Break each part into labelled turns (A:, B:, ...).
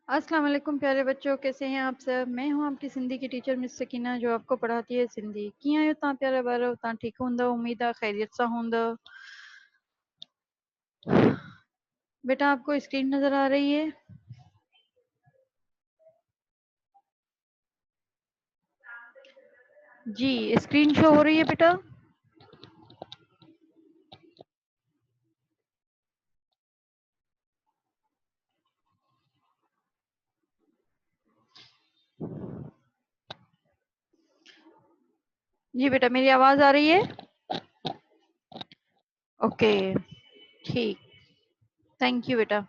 A: अस्सलाम वालेकुम प्यारे बच्चों, कैसे हैं आप सब। मैं हूं आपकी सिंधी की टीचर मिस सकीना, जो आपको पढ़ाती है सिंधी। कीअं आहियो तव्हां प्यारा ॿार? तव्हां ठीकु हूंदव, उम्मीद आहे खैरियत सां हूंदव। बेटा आपको स्क्रीन नजर आ रही है? जी, स्क्रीन शो हो रही है बेटा? जी बेटा, मेरी आवाज आ रही है? ओके, ठीक, थैंक यू बेटा।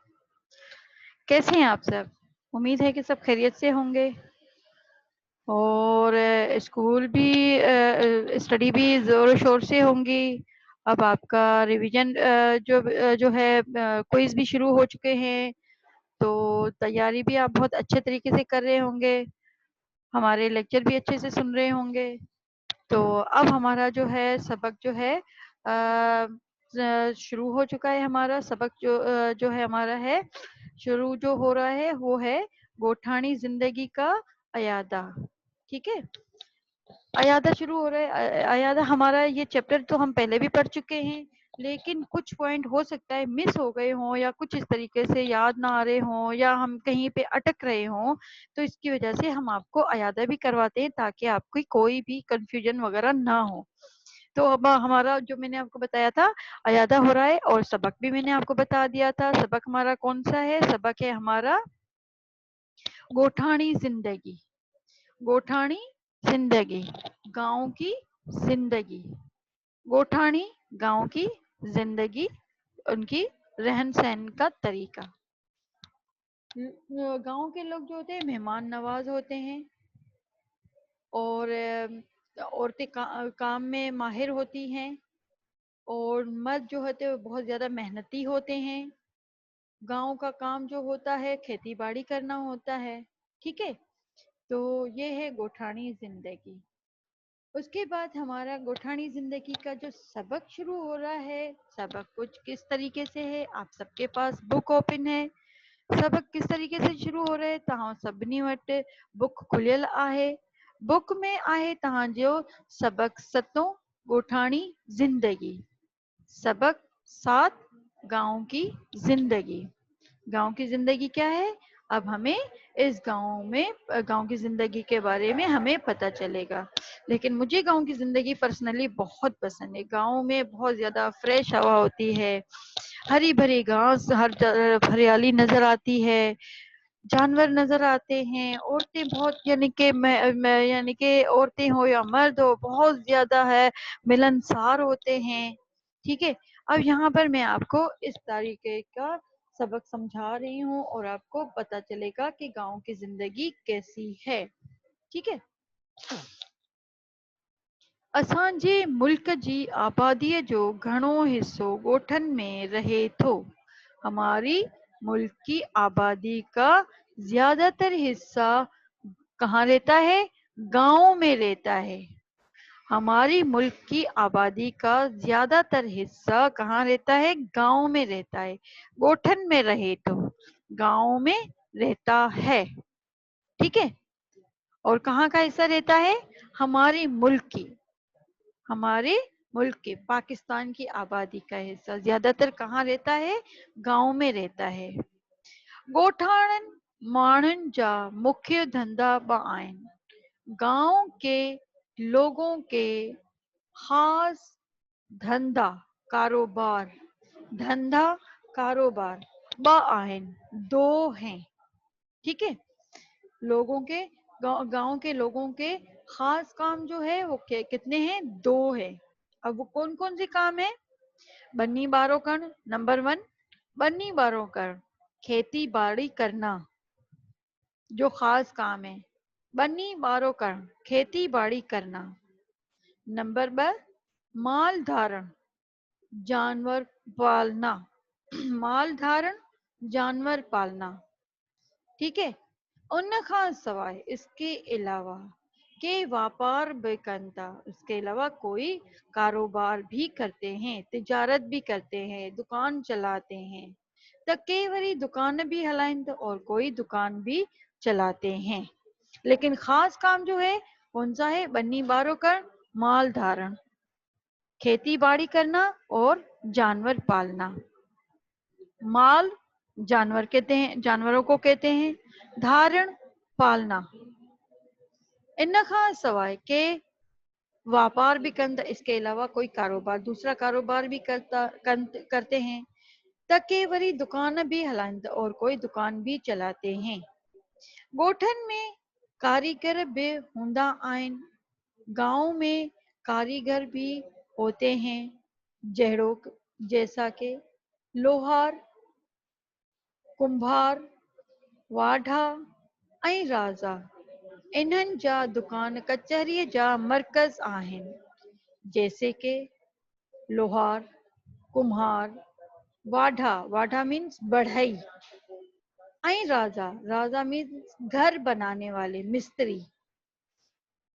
A: कैसे हैं आप सब? उम्मीद है कि सब खैरियत से होंगे और स्कूल भी स्टडी भी ज़ोर शोर से होंगी। अब आपका रिवीजन जो है क्विज भी शुरू हो चुके हैं, तो तैयारी भी आप बहुत अच्छे तरीके से कर रहे होंगे, हमारे लेक्चर भी अच्छे से सुन रहे होंगे। तो अब हमारा जो है सबक जो है शुरू हो चुका है। हमारा सबक जो है हमारा है शुरू जो हो रहा है वो है गोठानी जिंदगी का अयादा। ठीक है, अयादा शुरू हो रहा है। अयादा हमारा ये चैप्टर तो हम पहले भी पढ़ चुके हैं, लेकिन कुछ पॉइंट हो सकता है मिस हो गए हों या कुछ इस तरीके से याद ना आ रहे हों या हम कहीं पे अटक रहे हों, तो इसकी वजह से हम आपको अयादा भी करवाते हैं ताकि आपकी कोई भी कंफ्यूजन वगैरह ना हो। तो अब हमारा जो मैंने आपको बताया था अयादा हो रहा है, और सबक भी मैंने आपको बता दिया था। सबक हमारा कौन सा है? सबक है हमारा गोठानी जिंदगी। गोठानी जिंदगी, गांव की जिंदगी। गोठानी गांव की जिंदगी, उनकी रहन सहन का तरीका। गांव के लोग जो होते हैं मेहमान नवाज होते हैं, और औरतें काम में माहिर होती हैं, और मर्द जो होते हैं वो बहुत ज़्यादा मेहनती होते हैं। गांव का काम जो होता है खेती बाड़ी करना होता है। ठीक है, तो ये है गोठानी जिंदगी। उसके बाद हमारा गोठानी जिंदगी का जो सबक शुरू हो रहा है, सबक कुछ किस तरीके से है, आप सबके पास बुक ओपन है। सबक किस तरीके से शुरू हो रहे हैं, तव्हां सभिनी वटि बुक खुलियल आहे। बुक में आहे तव्हांजो सबक सतों, गोठानी जिंदगी। सबक 7, गांव की जिंदगी। गांव की जिंदगी क्या है? अब हमें इस गांव की जिंदगी के बारे में हमें पता चलेगा। लेकिन मुझे गांव की जिंदगी पर्सनली बहुत पसंद है। गांव में बहुत ज्यादा फ्रेश हवा होती है, हरी भरी घास, हर तरफ हरियाली नजर आती है, जानवर नजर आते हैं, औरतें बहुत यानी कि औरतें हो या मर्द हो बहुत ज्यादा है मिलनसार होते हैं। ठीक है, अब यहाँ पर मैं आपको इस तरीके का सबक समझा रही हूँ और आपको पता चलेगा कि गांव की जिंदगी कैसी है। ठीक है, असांजे मुल्क जी आबादीअ जो घणो हिस्सो ॻोठनि में रहे थो। हमारी मुल्क की आबादी का ज्यादातर हिस्सा कहाँ रहता है? गांव में रहता है। हमारी मुल्क की आबादी का ज्यादातर हिस्सा कहाँ रहता है? गांव में रहता है। गोठन में रहे तो गांव में रहता है। ठीक है, और कहाँ का हिस्सा रहता है? हमारे मुल्क के पाकिस्तान की आबादी का हिस्सा ज्यादातर कहाँ रहता है? गांव में रहता है। ॻोठाणनि माण्हुनि जा मुख्य धंधा बि आहिनि। गांव के लोगों के खास धंधा कारोबार ब आहिनि, 2 हैं। ठीक है, लोगों के गांव के लोगों के खास काम जो है वो कितने हैं? 2 है। अब वो कौन कौन से काम है? बन्नी बारो करण, नंबर 1, बन्नी बारो करण, खेती बाड़ी करना, जो खास काम है। बन्नी बारो करण, खेती बाड़ी करना। नंबर 2, माल धारण, जानवर पालना। माल धारण, जानवर पालना। ठीक है, उन खां सवाइ इसके अलावा के व्यापार भी कनि था। उसके अलावा कोई कारोबार भी करते हैं, तिजारत भी करते हैं, दुकान चलाते हैं। त के वरी दुकान भी हलाइनि त और कोई दुकान भी चलाते हैं। लेकिन खास काम जो है कौन सा है? बन्नी बारो कर, माल धारण, खेती बाड़ी करना और जानवर पालना। माल जानवर कहते हैं, जानवरों को कहते हैं। धारण पालना। इन खां सवाइ के व्यापार भी कन, इसके अलावा कोई कारोबार, दूसरा कारोबार भी करते हैं। त के वरी दुकान भी हलाइनि और कोई दुकान भी चलाते हैं। ॻोठनि में कारीगर भी हूंदा आहिनि। गांव में कारीगर भी होते हैं, जैसा के लोहार, कुंभार, वाढा ऐं राजा। इन्हनि जा दुकान कचहरीअ जा मर्कज़ आहिनि। जैसे के लोहार, कुम्हार, वाढा मीन्स बढ़ई, ऐं राजा मीन्स घर बनाने वाले मिस्त्री।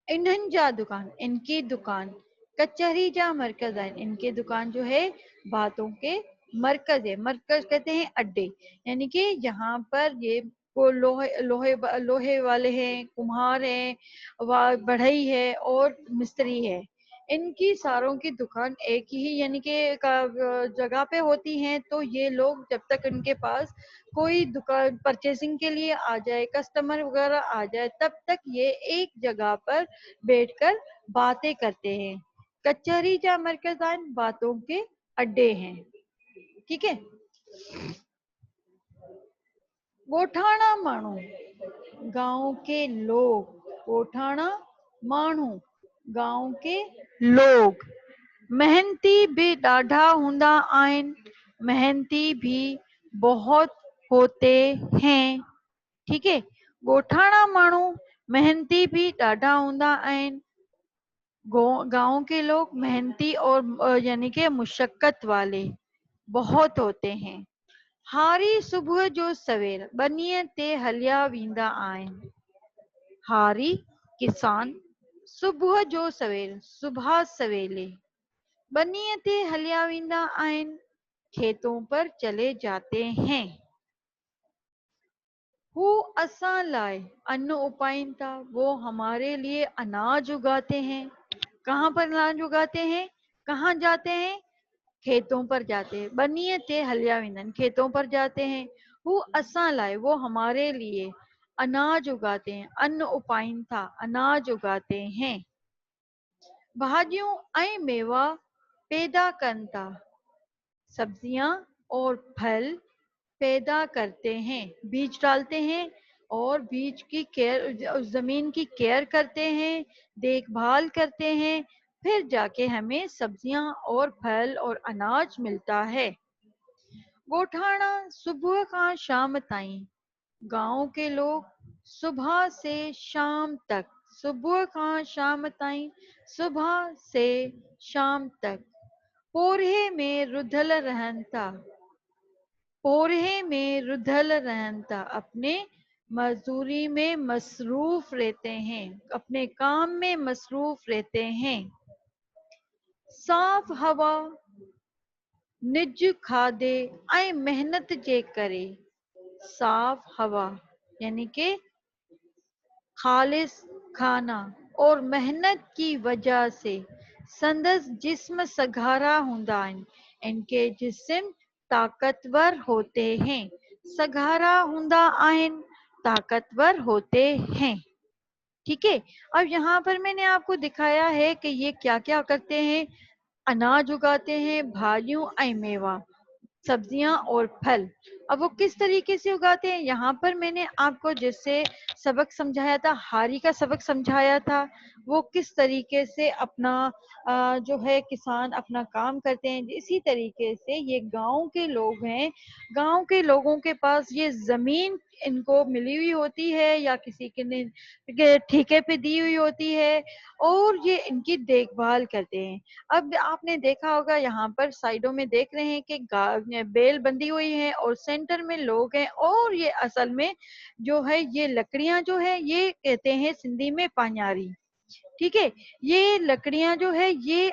A: इन्हनि जा दुकान, इनकी दुकान कचहरी जा मरकज है। इनके दुकान जो है बातों के मरकज है। मरकज कहते हैं अड्डे, यानी कि यहाँ पर ये वो लोहे वाले हैं, कुम्हार हैं, बढ़ई है और मिस्त्री है। इनकी सारों की दुकान एक ही यानी कि जगह पे होती हैं। तो ये लोग जब तक इनके पास कोई दुकान परचेसिंग के लिए आ जाए, कस्टमर वगैरह आ जाए, तब तक ये एक जगह पर बैठकर बातें करते हैं। कचहरी जा मरकज आइन, बातों के अड्डे हैं। ठीक है। गोठाना मानू, गांव के लोग। गोठाना मानू, गांव के लोग। मेहनती भी ॾाढा हूंदा आहिनि, मेहनती भी बहुत होते हैं। ठीक है। गोठाना मानू मेहनती भी ॾाढा हूंदा आहिनि। गांव के लोग मेहनती और यानी कि मुशक्कत वाले बहुत होते हैं। हारी सुबह जो सवेर बनीअ ते हलिया वेंदा आहिनि। हारी किसान सुबह जो सवेर, सुबह सवेले बनीअ ते हलिया वेंदा आहिनि, खेतों पर चले जाते हैं। वो असां लाए अन्न उपाइन था, वो हमारे लिए अनाज उगाते हैं। कहाँ पर अनाज उगाते हैं? कहाँ जाते हैं? खेतों पर जाते हैं। बनीअ ते हलिया वेंदा आहिनि, खेतों पर जाते हैं। वो असां लाए, वो हमारे लिए अनाज उगाते हैं। अन्न उपाइन था, अनाज उगाते हैं। भाजियों ऐं मेवा पैदा कनि था, सब्जियां और फल पैदा करते हैं। बीज डालते हैं और बीज की केयर, जमीन की केयर करते हैं, देखभाल करते हैं, फिर जाके हमें सब्जियां और फल और अनाज मिलता है। गोठाना सुबह का शाम ताईं, गांव के लोग सुबह से शाम तक, सुबह का शाम ताईं, सुबह से शाम तक पोरहे में रुधल रहन था, पोरहे में रुधल रहन था, अपने मजदूरी में मसरूफ रहते हैं, अपने काम में मसरूफ रहते हैं। साफ हवा, निज खाधे ऐं मेहनत जे करे, साफ हवा यानी कि खालिस खाना और मेहनत की वजह से संदस जिस्म सघारा हूंदा आहिनि, इनके जिस्म ताकतवर होते हैं। सघारा हूंदा आहिनि, ताकतवर होते हैं। ठीक है। अब यहाँ पर मैंने आपको दिखाया है कि ये क्या क्या करते हैं। अनाज उगाते हैं, भाजियों ऐं मेवा, सब्जियां और फल। अब वो किस तरीके से उगाते हैं, यहाँ पर मैंने आपको जिससे सबक समझाया था, हारी का सबक समझाया था, वो किस तरीके से अपना जो है किसान अपना काम करते हैं। इसी तरीके से ये गांव के लोग हैं, गांव के लोगों के पास ये जमीन इनको मिली हुई होती है या किसी के ठेके पे दी हुई होती है और ये इनकी देखभाल करते हैं। अब आपने देखा होगा यहाँ पर साइडों में देख रहे हैं कि बेल बंधी हुई है और सेंटर में लोग हैं और ये असल में जो है ये लकड़ियां जो है ये कहते हैं सिंधी में पान्यारी। ठीक है। ये लकड़ियां जो है ये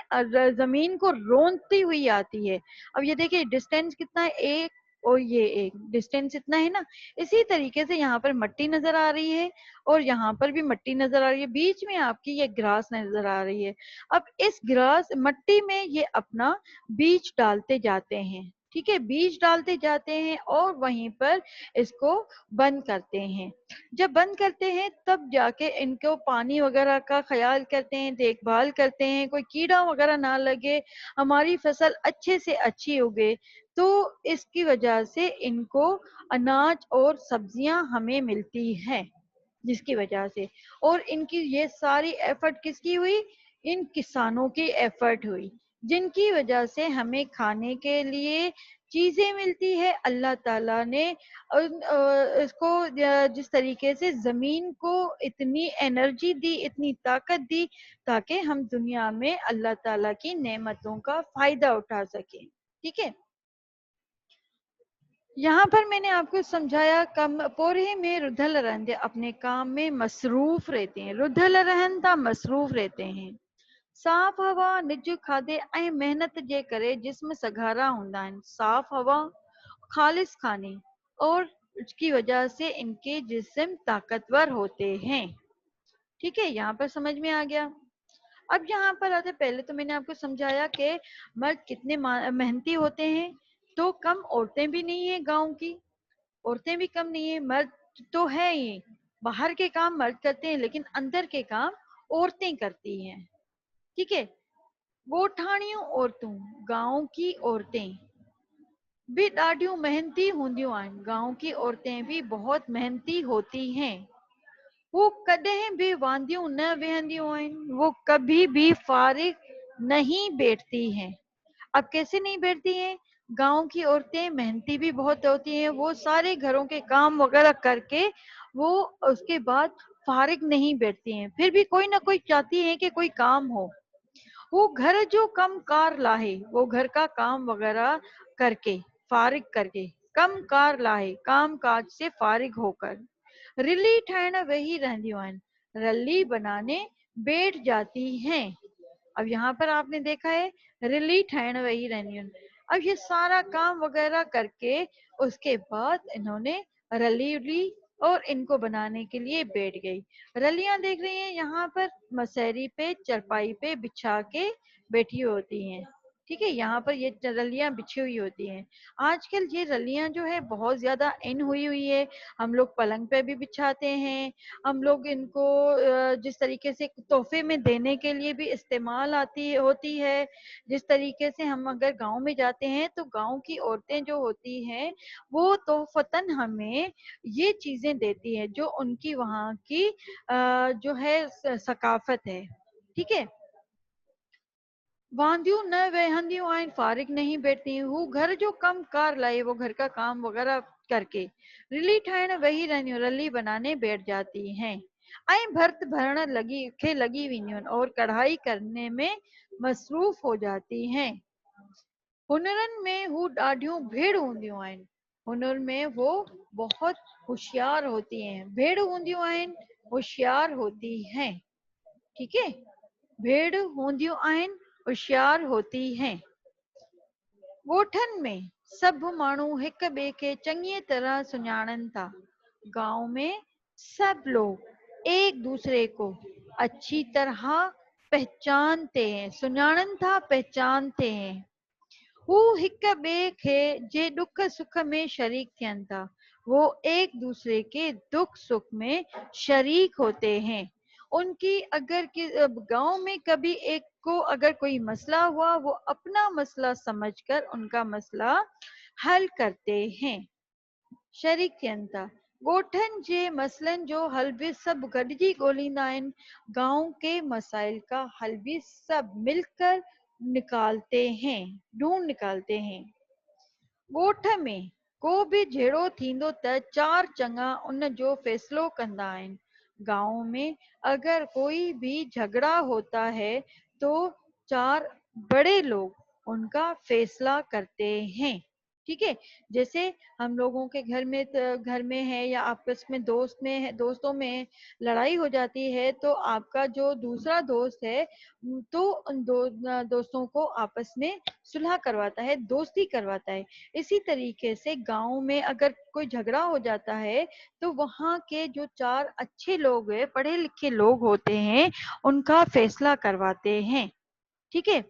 A: जमीन को रोंदती हुई आती है। अब ये देखिए डिस्टेंस कितना है, और ये एक डिस्टेंस इतना है ना। इसी तरीके से यहाँ पर मट्टी नजर आ रही है और यहाँ पर भी मट्टी नजर आ रही है, बीच में आपकी ये ग्रास नजर आ रही है। अब इस ग्रास मट्टी में ये अपना बीज डालते जाते हैं, ठीक है, बीज डालते जाते हैं और वहीं पर इसको बंद करते हैं। जब बंद करते हैं तब जाके इनको पानी वगैरह का ख्याल करते हैं, देखभाल करते हैं, कोई कीड़ा वगैरह ना लगे, हमारी फसल अच्छे से अच्छी उगे। तो इसकी वजह से इनको अनाज और सब्जियां हमें मिलती हैं, जिसकी वजह से। और इनकी ये सारी एफर्ट किसकी हुई? इन किसानों की एफर्ट हुई, जिनकी वजह से हमें खाने के लिए चीजें मिलती है। अल्लाह ताला ने इसको जिस तरीके से जमीन को इतनी एनर्जी दी, इतनी ताकत दी, ताकि हम दुनिया में अल्लाह ताला की नेमतों का फायदा उठा सके, ठीक है। यहाँ पर मैंने आपको समझाया, कम पोरे में रुधल रहंदे अपने काम में मसरूफ रहते हैं, रुधल रहन था मसरूफ रहते हैं। साफ़ हवा, निज खाधे ऐं मेहनत जे करे जिस्म सघारा हूंदा आहिनि। साफ़ हवा, खालिस खाने और उसकी वजह से इनके जिस्म ताकतवर होते हैं, ठीक है, यहाँ पर समझ में आ गया। अब यहाँ पर आते, पहले तो मैंने आपको समझाया कि मर्द कितने मेहनती होते हैं। तो कम औरतें भी नहीं है गांव की, औरतें भी कम नहीं है, मर्द तो है ही। बाहर के काम मर्द करते हैं लेकिन अंदर के काम औरतें करती हैं, ठीक है। ॻोठाणियूं औरतूं, गांव की औरतें भी ॾाढियूं मेहनती हूंदियूं आहिनि। गांव की औरतें भी बहुत मेहनती होती हैं। वो कॾहिं भी वांदियूं न वेहंदियूं आहिनि, वो कभी भी फारिग नहीं बैठती हैं। अब कैसे नहीं बैठती हैं? गांव की औरतें मेहनती भी बहुत होती हैं, वो सारे घरों के काम वगैरह करके वो उसके बाद फारिग नहीं बैठती हैं, फिर भी कोई ना कोई चाहती है कि कोई काम हो। वो घर जो कम कार लाहे, वो घर का काम वगैरह करके, फारिग करके, कम कार लाहे, काम काज से फारिग होकर रिली ठाहिण वेही रहंदियूं आहिनि, रली बनाने बैठ जाती हैं। अब यहाँ पर आपने देखा है रिली ठाहिण वेही रहंदियूं आहिनि। अब ये सारा काम वगैरह करके उसके बाद इन्होंने रली उली और इनको बनाने के लिए बैठ गई। रलियां देख रही हैं यहाँ पर, मसहरी पे चरपाई पे बिछा के बैठी होती हैं, ठीक है, यहाँ पर ये रलियां बिछी हुई होती हैं। आजकल ये रलियां जो है बहुत ज्यादा इन हुई हुई है, हम लोग पलंग पे भी बिछाते हैं, हम लोग इनको जिस तरीके से तोहफे में देने के लिए भी इस्तेमाल आती होती है। जिस तरीके से हम अगर गांव में जाते हैं तो गांव की औरतें जो होती हैं वो तोहफतन हमें ये चीजें देती है, जो उनकी वहाँ की जो है सकाफत है, ठीक है। वांदियूं न वेहंदियूं आहिनि, फारिग नहीं बैठती, हू घर जो कम कार लाए, वो घर का काम वगैरह करके रिली ठाहिण वेही रहंदियूं, रली बनाने बैठ जाती हैं। ऐं भर्त भरण लगी वेंदियूं आहिनि और कढ़ाई करने में मसरूफ हो जाती हैं। हुनरनि में हू ॾाढियूं भेड़ हूंदियूं आहिनि, हुनर में वो बहुत होशियार होती हैं। भेड़ हूंदियूं आहिनि, होशियार होती हैं, ठीक है, भेड़ हूंदियूं आहिनि, होशियार होती हैं। ॻोठनि में सभु माण्हू हिक ॿिए खे चङी तरह सुञाणनि था। गांव में सब लोग एक दूसरे को अच्छी तरह पहचानते हैं, सुञाणनि था, पहचानते हैं। हू हिक ॿिए खे जे दुख सुख में शरीक थियनि था, वो एक दूसरे के दुख सुख में शरीक होते हैं। उनकी अगर गांव में कभी एक को अगर कोई मसला हुआ, वो अपना मसला समझकर उनका मसला हल करते हैं, शरीक थियनि था। ॻोठनि जे मसइलनि जो हल भी सब गॾिजी ॻोल्हींदा आहिनि, गांव के मसाइल का हल भी सब मिलकर निकालते हैं, ढूंढ निकालते हैं। ॻोठ में को भी झेड़ो थींदो त चार चङा उन जो फैसलो कंदा आहिनि। गांव में अगर कोई भी झगड़ा होता है तो चार बड़े लोग उनका फैसला करते हैं। ठीक है। जैसे हम लोगों के घर में है या आपस में दोस्तों में लड़ाई हो जाती है, तो आपका जो दूसरा दोस्त है तो उन दोस्तों को आपस में सुलह करवाता है, दोस्ती करवाता है। इसी तरीके से गांव में अगर कोई झगड़ा हो जाता है तो वहाँ के जो 4 अच्छे लोग हैं, पढ़े लिखे लोग होते हैं, उनका फैसला करवाते हैं। ठीक है।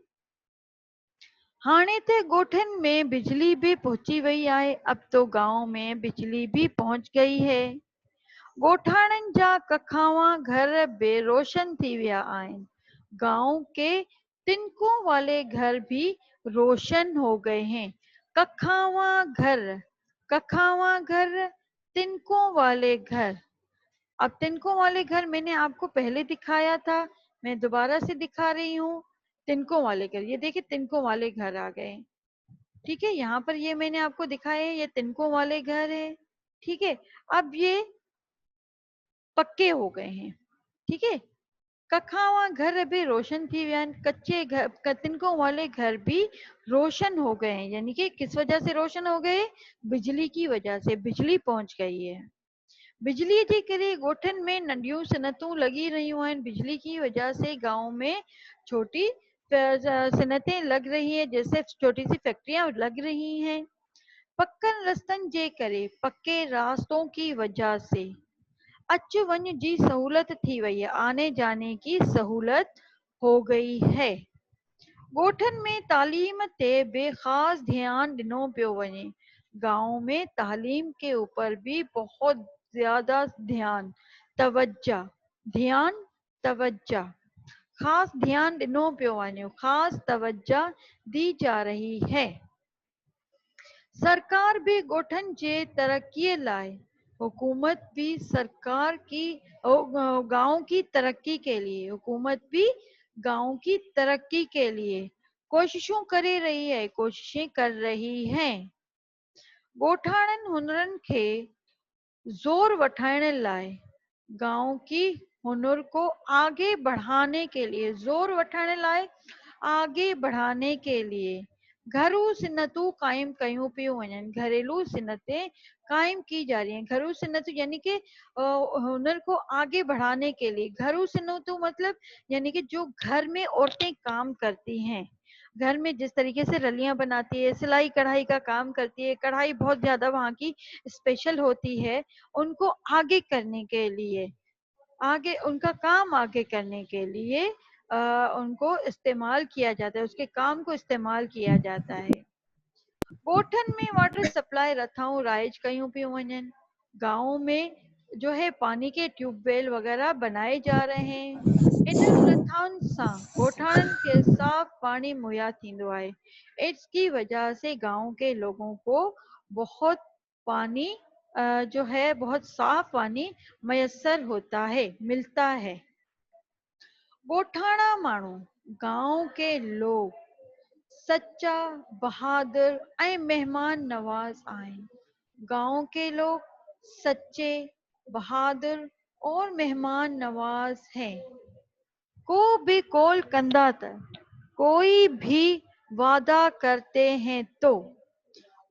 A: हाणे ते गोठन में बिजली भी पहुंची वई आहे। अब तो गांव में बिजली भी पहुंच गई है। गोठाणन जा कखावा घर बेरोशन थी विया आहिनि। गांव के तिनकों वाले घर भी रोशन हो गए हैं। कखावा घर, तिनकों वाले घर। अब तिनकों वाले घर मैंने आपको पहले दिखाया था, मैं दोबारा से दिखा रही हूँ। तिनकों वाले घर, ये देखिए तिनकों वाले घर आ गए। ठीक है, यहाँ पर ये मैंने आपको दिखाया है, ये तिनकों वाले घर है। ठीक है, अब ये पक्के हो गए हैं। ठीक है, कखावा घर भी रोशन थी विया आहिनि। कच्चे घर, तिनकों वाले घर भी रोशन हो गए हैं। यानी कि किस वजह से रोशन हो गए? बिजली की वजह से, बिजली पहुंच गई है। बिजली जे करे गोठन में नंढियूं सनतूं लगी रहियूं आहिनि। बिजली की वजह से गांव में छोटी सनतें लग रही है, जैसे छोटी सी फैक्ट्रियां लग रही हैं। पक्कन रस्तन जे करे, पक्के रास्तों की वजह से अच वञ जी सहूलत थी वई है, आने जाने की सहूलत हो गई है। गोठन में तालीम ते बेखास ध्यान ॾिनो पियो वञे। गांव में तालीम के ऊपर भी बहुत ज्यादा ध्यान, तवज्जा, ध्यान, तवज्जा, खास ध्यान ॾिनो पियो वञे, खास तवज्जा दी जा रही है। सरकार भी गोठन जे तरक्कीअ लाइ, हुकूमत भी सरकार की गांव की तरक्की के लिए, हुकूमत भी गांव की तरक्की के लिए कोशिशों करे रही है, कोशिशें कर रही हैं। गोठाणन हुनरन खे जोर वठाइण लाइ, गांव की हुनर को आगे बढ़ाने के लिए, जोर वठाइण लाइ, आगे बढ़ाने के लिए घरू सिन्नतूं कायम कयूं पियूं वञनि। घरेलू सिन्नतें कायम की जा रही हैं। घरू सिन्नतूं यानी कि हुनर को आगे बढ़ाने के लिए। घरू सिन्नतूं मतलब यानी कि जो घर में औरतें काम करती हैं, घर में जिस तरीके से रलियां बनाती है, सिलाई कढ़ाई का काम करती है, कढ़ाई बहुत ज्यादा वहाँ की स्पेशल होती है, उनको आगे करने के लिए, आगे उनका काम आगे करने के लिए उनको इस्तेमाल किया जाता है, उसके काम को इस्तेमाल किया जाता है। गोठन में वाटर सप्लाई रथाऊं राइज कयूं पियूं वञनि। गाँव में जो है पानी के ट्यूबवेल वगैरह बनाए जा रहे हैं। इन रथाउनि सां गोठाणन के साफ पानी मुहैया थींदो आहे। इसकी वजह से गांव के लोगों को बहुत पानी जो है बहुत साफ पानी मयसर होता है, मिलता है। गोठाणा माण्हू, गांव के लोग सच्चा, बहादुर ऐं मेहमान नवाज आहिनि। गांव के लोग सच्चे, बहादुर और मेहमान नवाज हैं। को भी कॉल कंदा त, कोई भी वादा करते हैं तो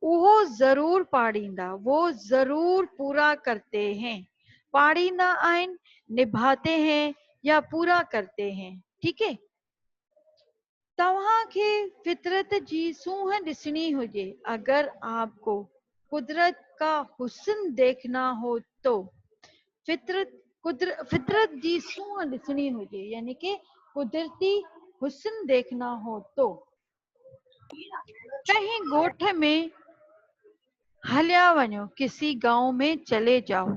A: वो जरूर पाड़ींदा, वो जरूर पूरा करते हैं। पाड़ींदा आहिनि, निभाते हैं या पूरा करते हैं। ठीक है। तव्हांखे फितरत जी सूंह ॾिसणी हुजे, अगर आपको कुदरत का हुस्न देखना हो तो फितरत जी सूंह ॾिसणी हुजे, यानी कि कुदरती हुस्न देखना हो तो कहीं गोठ में हलिया वञो, किसी गांव में चले जाओ।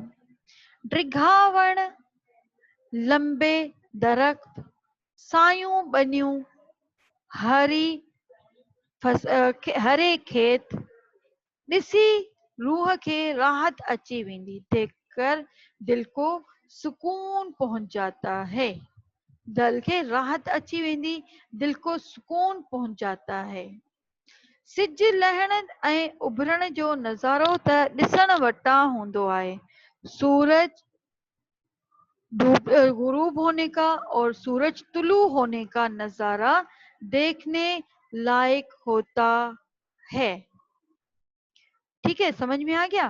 A: ड्रिघावण, लंबे दरख्त, सायूं बनियूं, हरे खेत ॾिसी रूह खे राहत अची वेंदी। देखकर दिल को सुकून पहुंच जाता है। दिल खे राहत अची वेंदी, दिल को सुकून पहुंच जाता है। सिज लहण ऐं उभरण जो नज़ारो त ॾिसण वटां हूंदो आहे। सूरज गुरूब होने का और सूरज तुलू होने का नजारा देखने लायक होता है। ٹھیک ہے، سمجھ میں آ گیا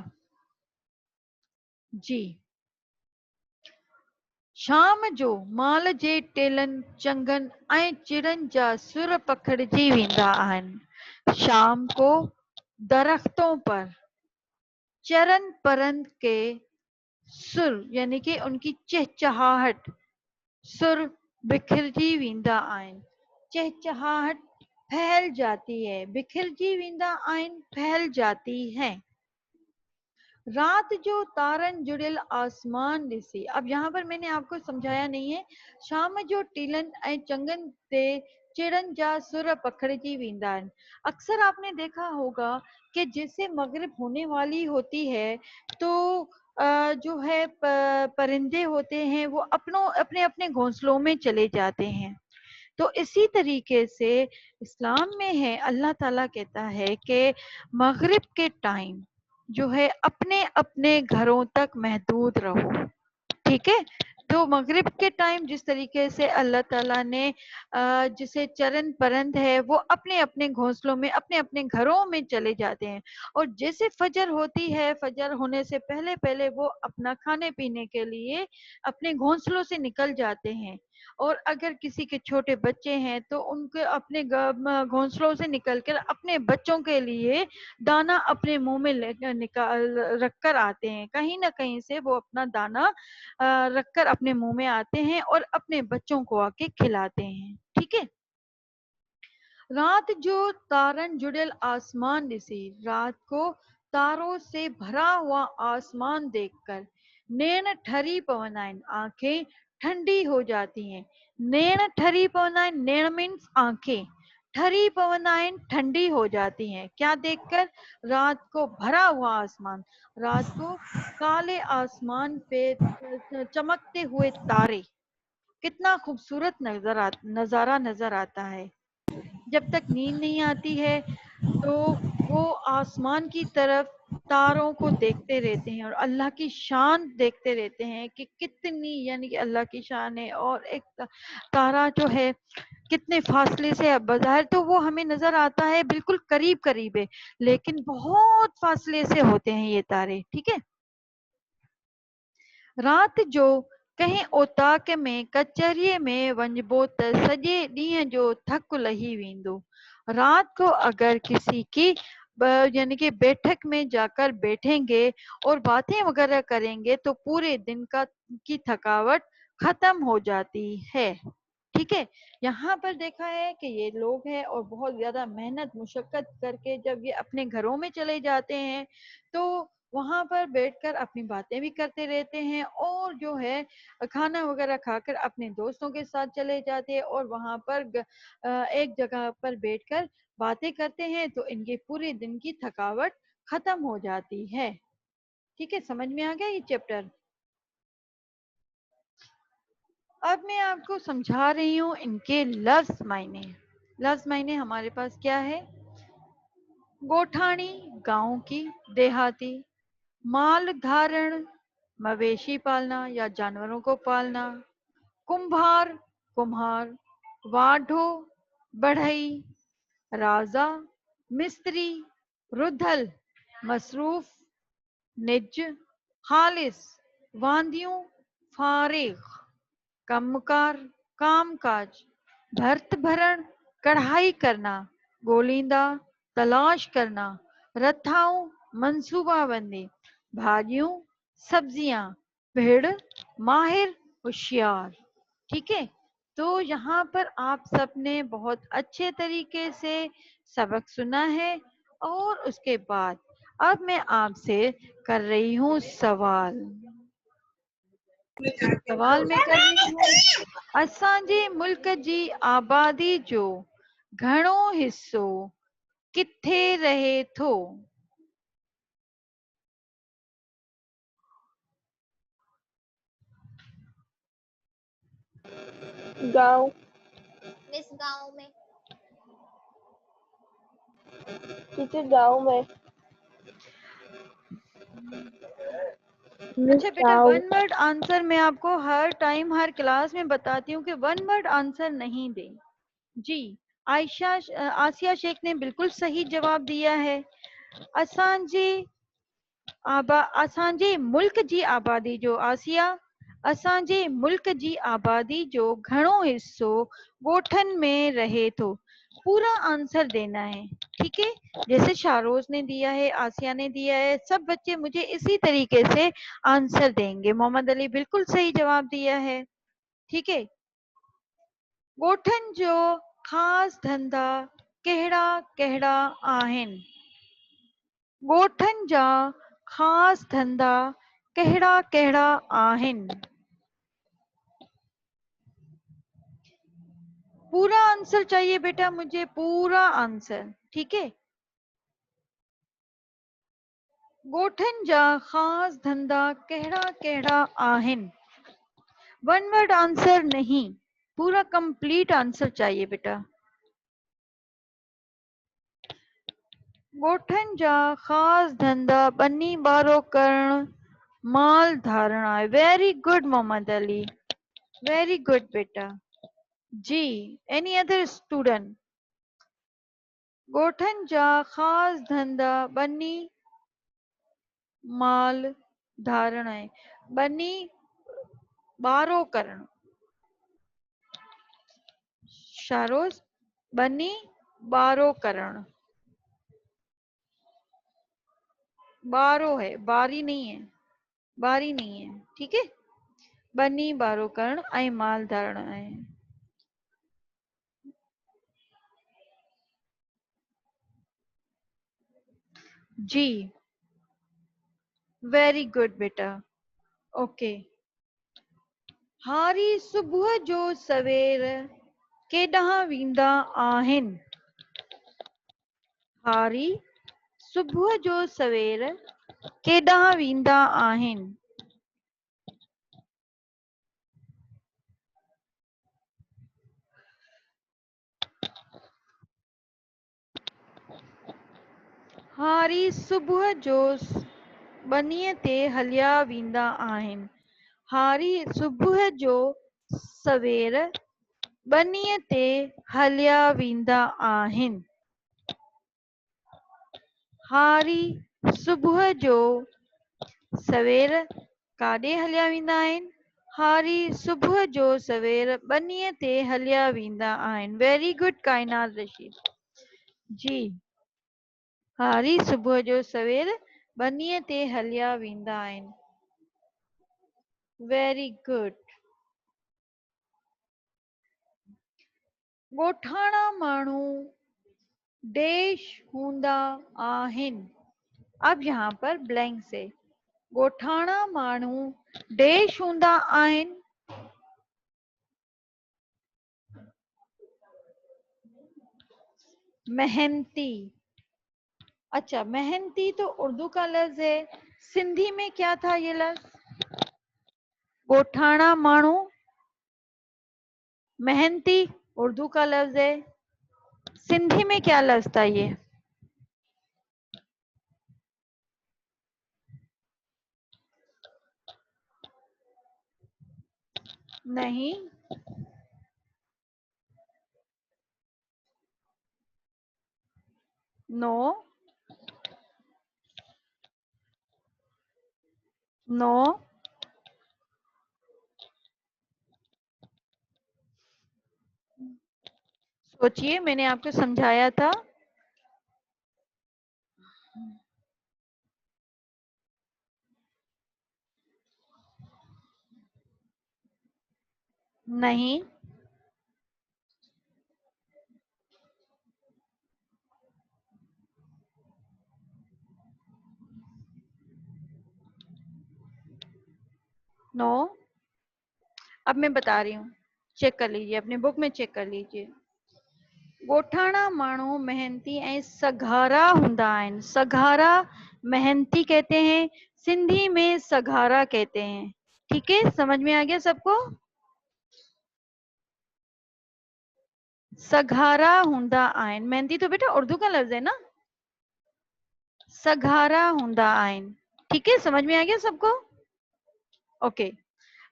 A: جی. شام جو مال جي ٽيلن چنگن ۽ چڙن جا سر پکڙجي ويندا آهن. شام کو درختوں پر چرن پرند کے سر یعنی کہ ان کی چہچہاہٹ سر بکھرجي ويندا آهن. چہچہاہٹ پھیل جاتی ہے، بکھرجي ويندا آهن پھیل جاتی ہے. رات جو تارن جڑل آسمان ڏسي. اب یہاں پر میں نے آپ کو سمجھایا نہیں ہے. شام جو ٹیلن ۽ چنگن تے چڑن جا سر پکڑجي ويندا آهن. اکثر آپ نے دیکھا ہوگا کہ جیسے مغرب ہونے والی ہوتی ہے تو جو ہے پرندے ہوتے ہیں وہ اپنے اپنے گھونسلوں میں چلے جاتے ہیں. تو اسی طریقے سے اسلام میں ہے، اللہ تعالیٰ کہتا ہے کہ مغرب کے ٹائم جو ہے اپنے اپنے گھروں تک محدود رہو. ٹھیک ہے، تو مغرب کے ٹائم جس طریقے سے اللہ تعالیٰ نے جسے چرن پرند ہے وہ اپنے اپنے گھونسلوں میں اپنے اپنے گھروں میں چلے جاتے ہیں، اور جیسے فجر ہوتی ہے فجر ہونے سے پہلے پہلے وہ اپنا کھانے پینے کے لیے اپنے گھونسلوں سے نکل جاتے ہیں. اور اگر کسی کے چھوٹے بچے ہیں تو ان کے اپنے گھونسلوں سے نکل کر اپنے بچوں کے لیے دانا اپنے منہ میں رکھ کر آتے ہیں. کہیں نہ کہیں سے وہ اپنا دانا رکھ کر اپنے منہ میں آتے ہیں اور اپنے بچوں کو آ کے کھلاتے ہیں. ٹھیک ہے. رات جو تارن جڑل آسمان ڈسی. رات کو تاروں سے بھرا ہوا آسمان دیکھ کر نین ٹھری پوندا آہن، آنکھیں ٹھنڈی ہو جاتی ہیں. نین ٹھری پوندا آہن، نین مینس آنکھیں ٹھری پوندا آہن ٹھنڈی ہو جاتی ہیں. کیا دیکھ کر؟ رات کو بھرا ہوا آسمان. رات کو کالے آسمان پہ چمکتے ہوئے تارے، کتنا خوبصورت نظارہ نظر آتا ہے. جب تک نیند نہیں آتی ہے تو وہ آسمان کی طرف تاروں کو دیکھتے رہتے ہیں اور اللہ کی شان دیکھتے رہتے ہیں کہ کتنی یعنی کہ اللہ کی شان ہے. اور ایک تارا جو ہے کتنے فاصلے سے، بظاہر تو وہ ہمیں نظر آتا ہے بالکل قریب قریب ہے لیکن بہت فاصلے سے ہوتے ہیں یہ تارے. ٹھیک ہے. رات جو कंहिं ओताक में कचहरीअ में वञिबो त सॼे ॾींहं जो थक लही वेंदो. रात को अगर किसी की यानी कि बैठक में जाकर बैठेंगे और बातें वगैरह करेंगे तो पूरे दिन की थकावट खत्म हो जाती है. ٹھیک ہے. یہاں پر دیکھا ہے کہ یہ لوگ ہیں اور بہت زیادہ محنت مشقت کر کے جب یہ اپنے گھروں میں چلے جاتے ہیں تو وہاں پر بیٹھ کر اپنی باتیں بھی کرتے رہتے ہیں اور جو ہے کھانا وغیرہ کھا کر اپنے دوستوں کے ساتھ چلے جاتے ہیں اور وہاں پر ایک جگہ پر بیٹھ کر باتیں کرتے ہیں تو ان کے پورے دن کی تھکاوٹ ختم ہو جاتی ہے. ٹھیک ہے. سمجھ میں آ گیا یہ چیپٹر؟ اب میں آپ کو سمجھا رہی ہوں ان کے لفظ معنی. لفظ معنی ہمارے پاس کیا ہے؟ گوٹھانی گاؤں کی، دیہاتی. مال دھارن مویشی پالنا یا جانوروں کو پالنا. کمبھار کمہار. واڈھو بڑھئی. رازا مستری. ردھل مصروف. نج خالص. واندیوں فارغ. کمکار کام کاج. بھرت بھرن کڑھائی کرنا. گولیندا تلاش کرنا. رتھاؤں منصوبہ بندی. بھاجیوں سبزیاں. بھیڑ ماہر ہوشیار. ٹھیک ہے. تو یہاں پر آپ سب نے بہت اچھے طریقے سے سبق سنا ہے اور اس کے بعد اب میں آپ سے کر رہی ہوں سوال. سوال میں کر رہی ہوں اسانجي ملڪ جي آبادي جو گهڻو حصو ڪٿي رهي ٿو؟
B: گاؤں.
C: مس گاؤں میں.
B: ٹیچر گاؤں میں.
A: اچھا بیٹا، ون ورڈ آنسر میں آپ کو ہر ٹائم ہر کلاس میں بتاتی ہوں کہ ون ورڈ آنسر نہیں دیں. جی. آسیہ شیخ نے بالکل صحیح جواب دیا ہے. असांजे मुल्क जी आबादी जो आसिया असांजे मुल्क जी आबादी जो घणो हिस्सो ॻोठनि में रहे थो. पूरा आंसर देना है. ठीक है, जैसे शारोज ने दिया है, आसिया ने दिया है, सब बच्चे मुझे इसी तरीके से आंसर देंगे. मोहम्मद अली बिल्कुल सही जवाब दिया है. ठीक है, ॻोठनि जो ख़ास धंधा कहिड़ा कहिड़ा आहिनि? ॻोठनि जा ख़ास धंधा कहिड़ा कहिड़ा आहिनि? पूरा आंसर चाहिए बेटा मुझे, पूरा आंसर. ठीक है, ॻोठनि जा ख़ास धंधा कहिड़ा कहिड़ा आहिनि? वन वर्ड आंसर नहीं, पूरा कंप्लीट आंसर चाहिए बेटा. ॻोठनि जा ख़ास धंधा बनी बारो करण, माल धारणा. Very good Mohammad Ali, very good बेटा. जी, एनी अदर स्टूडेंट? ॻोठनि जा ख़ास धंधा बनी माल धारण है, बनी बारो करण. शारोज, बनी बारो करण. बारो है, बारी नहीं है, बारी नहीं है. ठीक है, बनी बारो करण ऐं माल धारण है. जी, वेरी गुड बेटा. ओके, हारी सुबुह जो सवेर केॾांहुं वेंदा आहिनि? हारी सुबुह जो सवेर केॾांहुं वेंदा आहिनि? हारी सुबुह जो बनीअ ते हलिया वेंदा आहिनि. हारी सुबुह जो सवेर बनीअ ते हलिया वेंदा आहिनि. हारी सुबुह जो सवेर काॾे हलिया वेंदा आहिनि? हारी सुबुह जो सवेर बनीअ ते हलिया वेंदा आहिनि. Very good Kainat Rashid. जी, हारी सुबुह जो सवेर बनीअ ते हलिया वेंदा आहिनि. Very good. ॻोठाणा माण्हू देश हूंदा आहिनि. अब यहाँ पर ब्लैंक से ॻोठाणा माण्हू देश हूंदा आहिनि. मेहनती. अच्छा, मेहनती तो उर्दू का लफ्ज है, सिंधी में क्या था ये लफ्ज? ॻोठाणा माण्हू मेहनती उर्दू का लफ्ज है, सिंधी में क्या लफ्ज था ये? नहीं, नो, नो. सोचिए, मैंने आपको समझाया था. नहीं, नो. अब मैं बता रही हूँ, चेक कर लीजिए, अपने बुक में चेक कर लीजिए. ॻोठाणा माण्हू मेहनती ऐं सघारा हूंदा आहिनि. सघारा मेहनती कहते हैं, सिंधी में सघारा कहते हैं. ठीक है, समझ में आ गया सबको? सघारा हूंदा आहिनि. मेहनती तो बेटा उर्दू का लफ्ज है ना. सघारा हूंदा आहिनि. ठीक है, समझ में आ गया सबको? ओके.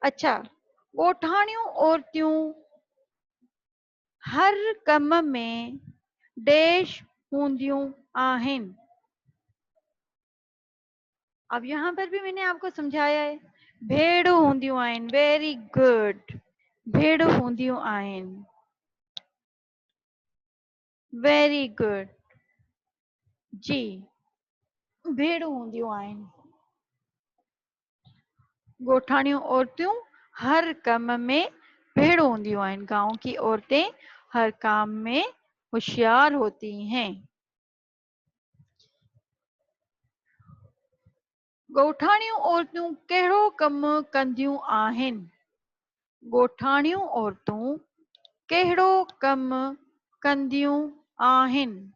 A: अच्छा, ॻोठाणियूं औरतियूं हर कम में देश हूंदियूं आहिनि. अब यहाँ पर भी मैंने आपको समझाया है, भेड़ हूंदियूं आहिनि, वेरी गुड, भेड़ हूंदियूं आहिनि, वेरी गुड, जी, भेड़ हूंदियूं आहिनि। गोठानियूं औरतूं हर कम में भेड़ हूंदियूं आहिनि, गांव की औरतें हर काम में होशियार होती हैं। ॻोठाणियूं औरतूं कहिड़ो कमु कंदियूं आहिनि? ॻोठाणियूं औरतूं कहिड़ो कमु कंदियूं आहिनि?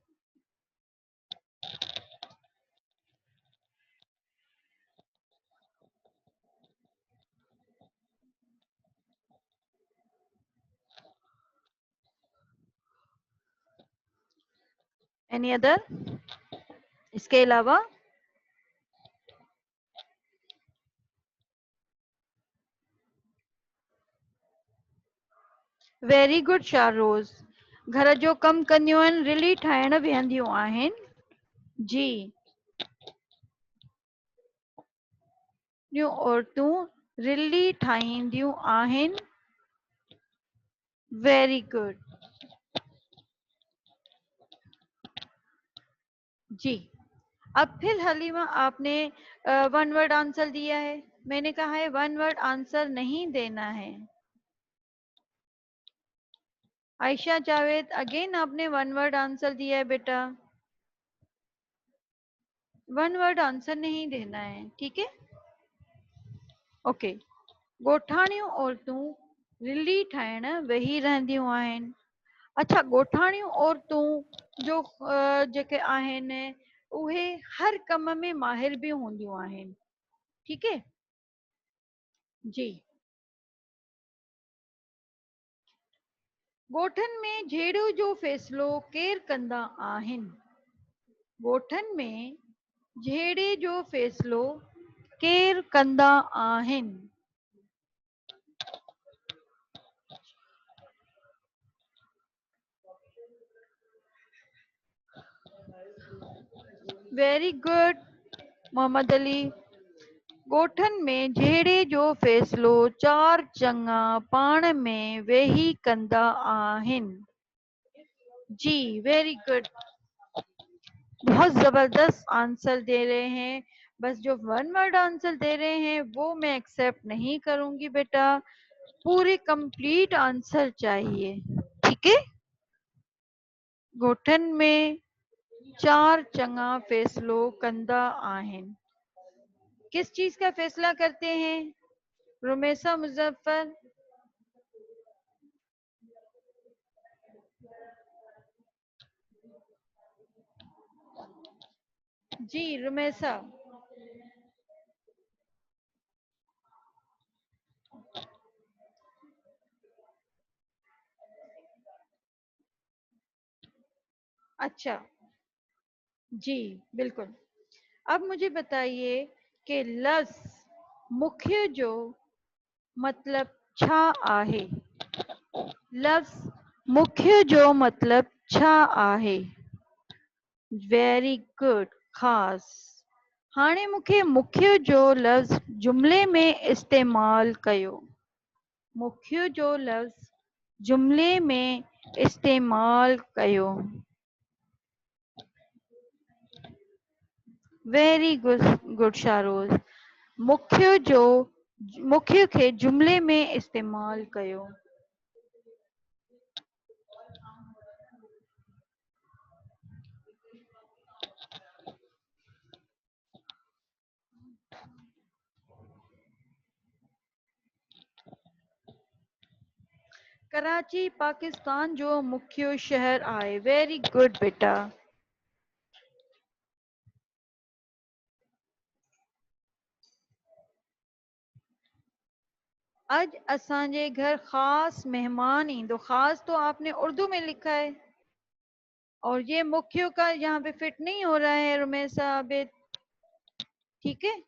A: Any other? इसके अलावा? वेरी गुड शाहरोज़, घर जो कमु कंदियूं आहिनि, रिली ठाहिण वेहंदियूं आहिनि, जी, ॿियूं औरतूं रिली ठाहींदियूं आहिनि, वेरी गुड, जी। अब फिर हलीमा आपने वन वर्ड आंसर दिया है, मैंने कहा है वन वर्ड आंसर नहीं देना है। आयशा जावेद अगेन आपने वन वर्ड आंसर दिया है बेटा, वन वर्ड आंसर नहीं देना है, ठीक है, ओके। ॻोठाणियूं औरतूं रिली ठाहिण वेही रहंदियूं आहिनि। अच्छा, ॻोठाणियूं औरतूं जो जेके आहिनि उहे हर कम में माहिर भी हूंदियूं आहिनि, ठीक है, जी। ॻोठनि में झेड़ियूं जो फ़ैसिलो केरु कंदा आहिनि? ॻोठनि में झेड़े जो फ़ैसिलो केरु कंदा आहिनि? Very good Mohammad Ali. ॻोठनि में झेड़े जो फ़ैसिलो चार चङा पाण में वेही कंदा आहिनि, जी, वेरी गुड, बहुत जबरदस्त आंसर दे रहे हैं। बस जो वन वर्ड आंसर दे रहे हैं वो मैं एक्सेप्ट नहीं करूंगी बेटा, पूरे कंप्लीट आंसर चाहिए, ठीक है। ॻोठनि में चार चङा फ़ैसिलो कंदा आहिनि, किस चीज का फैसला करते हैं? रुमेसा मुजफ्फर, जी रुमेसा, अच्छा, जी बिल्कुल। अब मुझे बताइए कि लफ्ज़ मुख्य जो मतलब छा आहे? लफ्ज़ मुख्य जो मतलब छा आहे? वेरी गुड, ख़ास। हाणे मूंखे मुख्य जो लफ्ज़ जुमिले में इस्तेमाल कयो, मुख्य जो लफ्ज़ जुमिले में इस्तेमाल कयो, वेरी गुड शाहरोज़, मुख्य खे जुमिले में इस्तेमाल कयो। कराची पाकिस्तान जो मुख्य शहर आहे, वेरी गुड बेटा। आज असांजे घर खास मेहमान इंदो, खास तो आपने उर्दू में लिखा है और ये मुख्य का यहाँ पे फिट नहीं हो रहा है रुमेसा आबिद, ठीक है।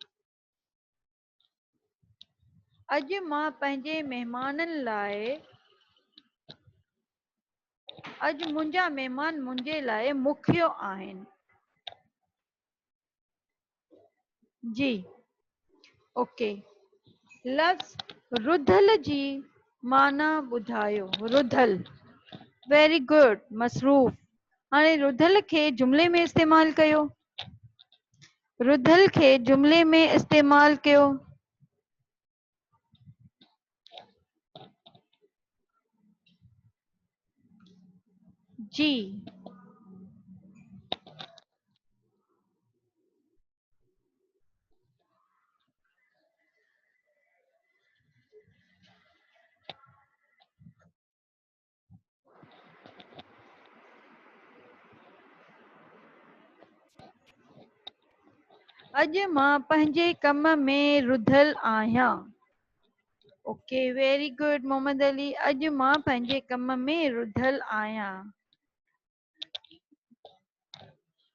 A: अज मां पंहिंजे मेहमाननि लाइ, अज मुंहिंजा मेहमान मुंहिंजे लाइ मुख्य आहिनि, जी ओके लफ्ज़ रुधल जी माना ॿुधायो रुधल वेरी गुड मसरूफ़ हाणे रुधल खे जुमिले में इस्तेमाल कयो रुधल खे जुमिले में इस्तेमाल कयो जी अॼु मां पंहिंजे कम में रुधल आहियां okay very good Mohammad Ali अॼु मां पंहिंजे कम में रुधल आहियां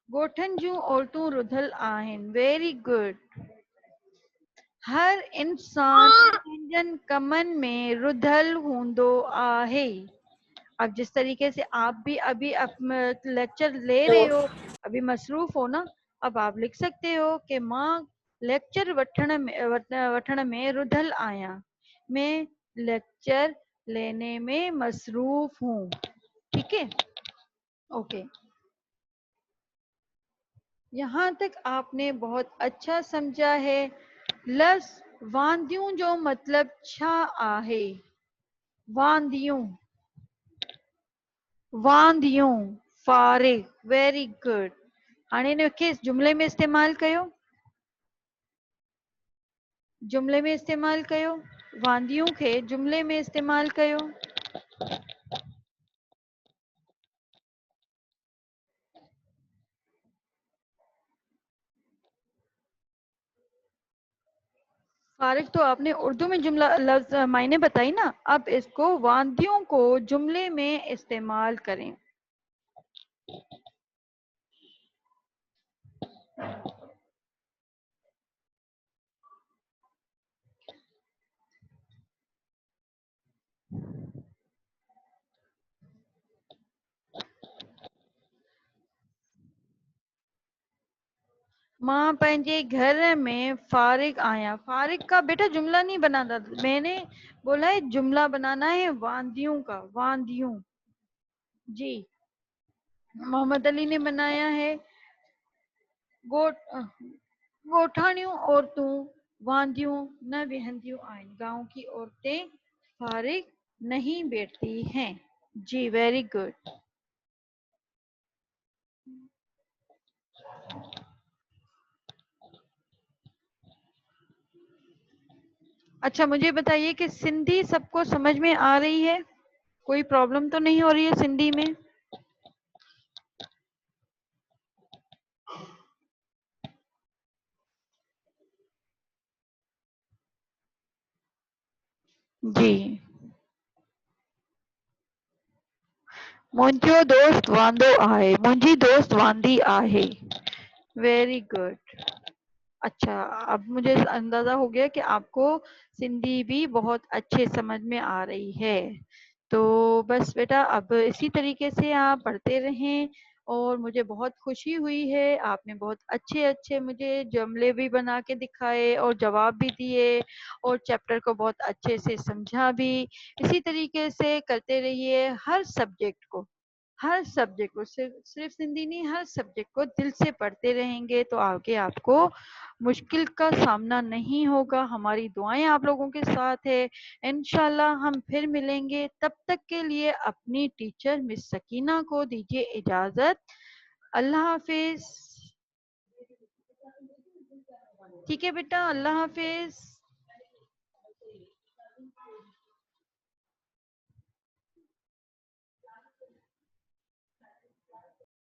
A: ॻोठनि जूं औरतूं रुधल आहिनि वेरी गुड हर इंसान पंहिंजनि कमनि में रुधल हूंदो आहे अब जिस तरीके से आप भी अभी लेक्चर ले रहे हो अभी मसरूफ हो ना अब आप लिख सकते हो कि मां लेक्चर वठण में रुधल आहियां मैं लेक्चर लेने में मसरूफ हूँ ठीक है ओके यहाँ तक आपने बहुत अच्छा समझा है लफ्ज़ वांदियूं जो मतलब छा आहे वांदियूं वांदियूं फारिग वेरी गुड हाणे इनखे जुमिले में इस्तेमाल कयो जुमिले में इस्तेमाल कयो वांदियूं खे जुमिले में इस्तेमाल कयो फारिग तो आपने उर्दू में जुमला लफ्ज मायने बताई ना अब इसको वांदियों को जुमले में इस्तेमाल करें मां पंहिंजे घर में फारिग आया फारिग का बेटा जुमला नहीं बनाना मैंने बोला है जुमला बनाना है वांदियों का वांदियों जी मोहम्मद अली ने बनाया है ॻोठाणियूं औरतूं वांदियूं न विहंदियूं आहिनि गांव की औरतें फारिग नहीं बैठती हैं जी वेरी गुड अच्छा मुझे बताइए कि सिंधी सबको समझ में आ रही है कोई प्रॉब्लम तो नहीं हो रही है सिंधी में जी मुंहिंजो दोस्त वांदो आहे मुंहिंजी दोस्त वांदी आहे वेरी गुड अच्छा अब मुझे अंदाजा हो गया कि आपको सिंधी भी बहुत अच्छे समझ में आ रही है तो बस बेटा अब इसी तरीके से आप पढ़ते रहें और मुझे बहुत खुशी हुई है आपने बहुत अच्छे अच्छे मुझे जुमले भी बना के दिखाए और जवाब भी दिए और चैप्टर को बहुत अच्छे से समझा भी इसी तरीके से करते रहिए हर सब्जेक्ट को सिर्फ हिंदी नहीं हर सब्जेक्ट को दिल से पढ़ते रहेंगे तो आगे आपको मुश्किल का सामना नहीं होगा हमारी दुआएं आप लोगों के साथ है इंशाल्लाह हम फिर मिलेंगे तब तक के लिए अपनी टीचर मिस सकीना को दीजिए इजाजत अल्लाह हाफिज ठीक है बेटा अल्लाह हाफिज